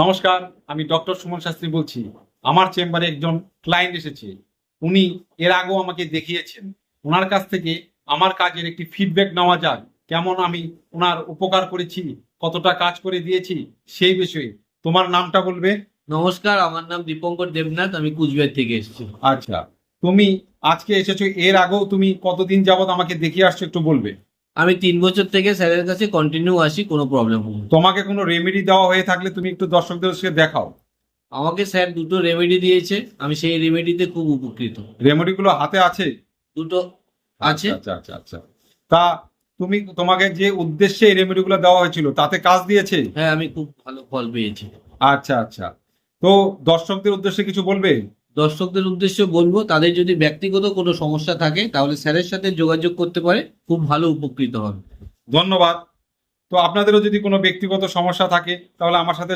নমস্কার, আমি ডক্টর সুমন শাস্ত্রী বলছি। আমার চেম্বারে একজন ক্লায়েন্ট এসেছে। উনি এর আগেও আমাকে দেখিয়েছেন। ওনার কাছ থেকে আমার কাজের একটি ফিডব্যাক নেওয়া যাক, কেমন আমি ওনার উপকার করেছি, কতটা কাজ করে দিয়েছি সেই বিষয়ে। তোমার নামটা বলবে? নমস্কার, আমার নাম দীপঙ্কর দেবনাথ। আমি কুচবিহার থেকে এসেছি। আচ্ছা, তুমি আজকে এসেছো, এর আগেও তুমি কতদিন যাবত আমাকে দেখিয়ে আসছো একটু বলবে? আমি 3 বছর থেকে স্যারের কাছে কন্টিনিউ আসি, কোনো প্রবলেম হয় না। তোমাকে কোনো রেমেডি দেওয়া হয়ে থাকলে তুমি একটু দর্শকদের সাথে দেখাও। আমাকে স্যার দুটো রেমেডি দিয়েছে, আমি সেই রেমেডিতে খুব উপকৃত। রেমেডিগুলো হাতে আছে? দুটো আছে। আচ্ছা আচ্ছা আচ্ছা। তা তোমাকে যে উদ্দেশ্যে এই রেমেডিগুলো দেওয়া হয়েছিল তাতে কাজ দিয়েছে? হ্যাঁ, আমি খুব ভালো ফল পেয়েছি। আচ্ছা আচ্ছা। তো দর্শকদের উদ্দেশ্যে কিছু বলবে? দর্শকদের উদ্দেশ্যে বলবো, তাদের যদি ব্যক্তিগত কোনো সমস্যা থাকে তাহলে স্যারের সাথে যোগাযোগ করতে পারে, খুব ভালো উপকৃত হবে। ধন্যবাদ। তো আপনাদেরও যদি কোনো ব্যক্তিগত সমস্যা থাকে তাহলে আমার সাথে